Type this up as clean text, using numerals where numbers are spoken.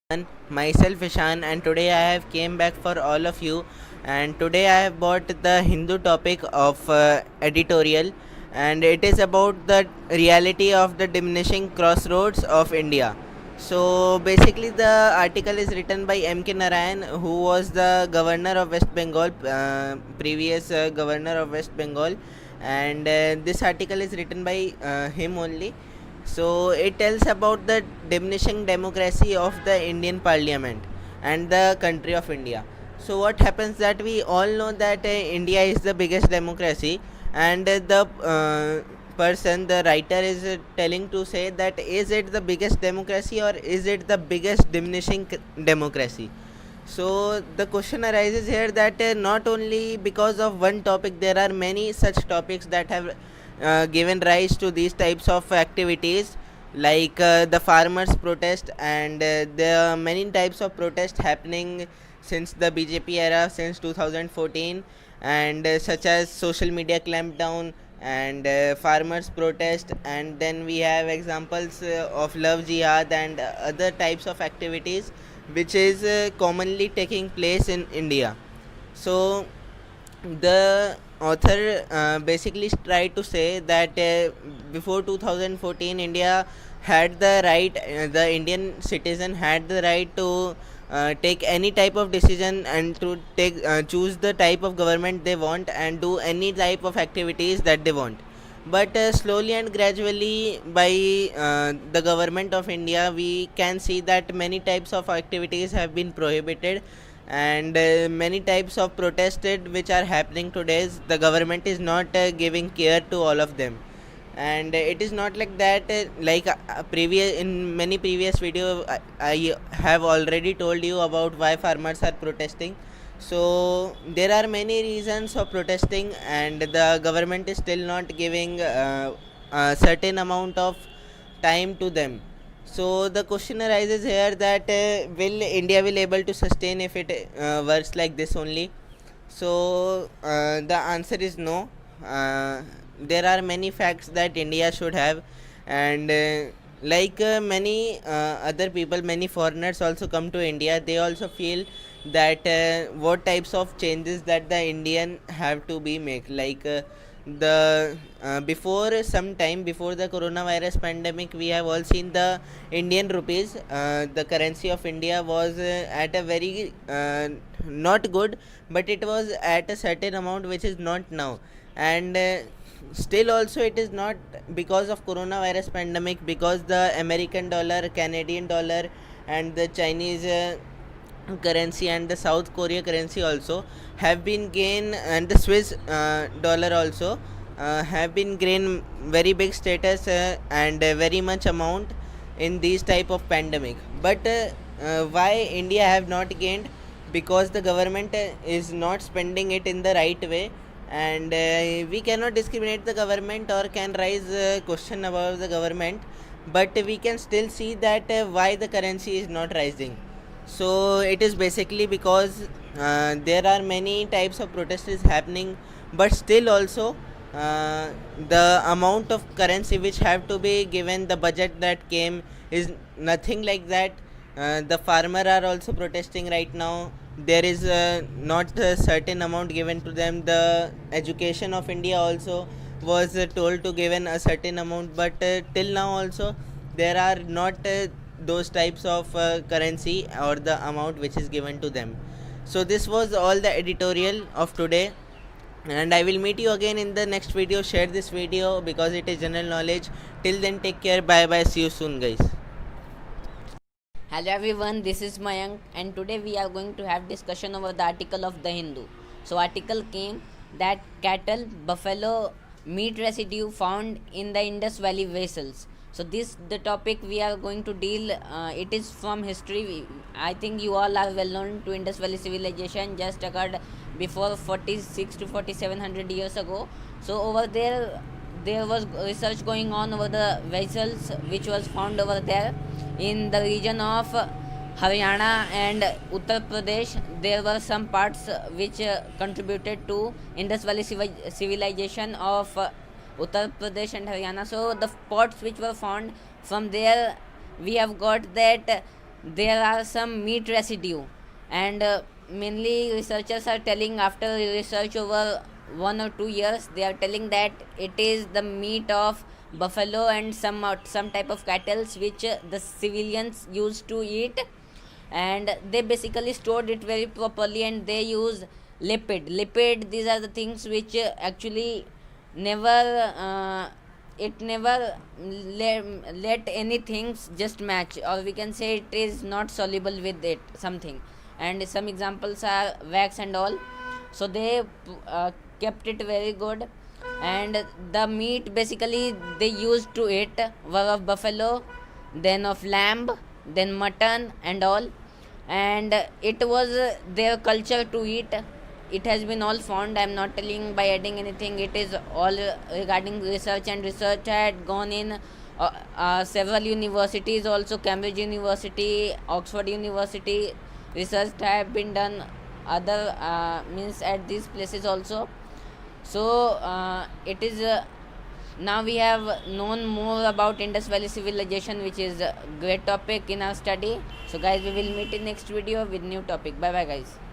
everyone. Myself Ishan, and today I have came back for all of you. And today I have brought the Hindu topic of editorial, and it is about the reality of the diminishing crossroads of India. So basically, the article is written by M.K. Narayan, who was the governor of West Bengal, previous governor of West Bengal, and this article is written by him only. So it tells about the diminishing democracy of the Indian Parliament and the country of India. So what happens that we all know that India is the biggest democracy, and the writer is telling to say that is it the biggest democracy or is it the biggest diminishing democracy. So the question arises here that not only because of one topic, there are many such topics that have given rise to these types of activities, like the farmers protest, and there are many types of protest happening since the BJP era, since 2014, and such as social media clampdown and farmers protest, and then we have examples of love jihad and other types of activities which is commonly taking place in India. So the author basically tried to say that before 2014 India had the right, the Indian citizen had the right to take any type of decision and to take choose the type of government they want and do any type of activities that they want. But slowly and gradually, by the government of India, we can see that many types of activities have been prohibited, and many types of protested which are happening today. The government is not giving care to all of them, and it is not like that. Previous in many previous video, I have already told you about why farmers are protesting. So there are many reasons of protesting, and the government is still not giving a certain amount of time to them. So the question arises here that will India will able to sustain if it works like this only? So the answer is no. There are many facts that India should have, and many other people, many foreigners also come to India. They also feel that what types of changes that the Indian have to be make, like the before some time before the coronavirus pandemic, we have all seen the Indian rupees. The currency of India was at a very not good, but it was at a certain amount which is not now. And still also it is not because of coronavirus pandemic, because the American dollar, Canadian dollar, and the Chinese currency and the South Korea currency also have been gain, and the Swiss dollar also have been gain very big status and very much amount in these type of pandemic. But why India have not gained? Because the government is not spending it in the right way, and we cannot discriminate the government or can raise a question about the government, but we can still see that why the currency is not rising. So it is basically because there are many types of protests is happening, but still also the amount of currency which have to be given, the budget that came is nothing like that. The farmer are also protesting right now. There is not a certain amount given to them. The education of India also was told to given a certain amount, but till now also there are not those types of currency or the amount which is given to them. So this was all the editorial of today, and I will meet you again in the next video. Share this video because it is general knowledge. Till then, take care. Bye bye. See you soon, guys. Hello everyone, this is Mayank, and today we are going to have discussion over the article of the Hindu. So article came that cattle, buffalo, meat residue found in the Indus Valley vessels. So this the topic we are going to deal. It is from history. I think you all are well known to Indus Valley civilization just occurred before 46 to 4700 years ago. So over there was research going on over the vessels which was found over there in the region of Haryana and Uttar Pradesh. There were some parts which contributed to Indus Valley civilization of Uttar Pradesh and Haryana. So the pots which were found from there, we have got that there are some meat residue, and mainly researchers are telling, after research over 1 or 2 years, they are telling that it is the meat of buffalo and some type of cattle which the civilians used to eat, and they basically stored it very properly, and they use lipid. These are the things which actually never it never let any things just match, or we can say it is not soluble with it something. And some examples are wax and all. So they kept it very good, and the meat basically they used to eat were of buffalo, then of lamb, then mutton and all. And it was their culture to eat. It has been all found. I am not telling by adding anything. It is all regarding research, and research had gone in several universities also. Cambridge University, Oxford University, research have been done other means at these places also. So it is now we have known more about Indus Valley civilization, which is a great topic in our study. So guys, we will meet in next video with new topic. Bye bye guys.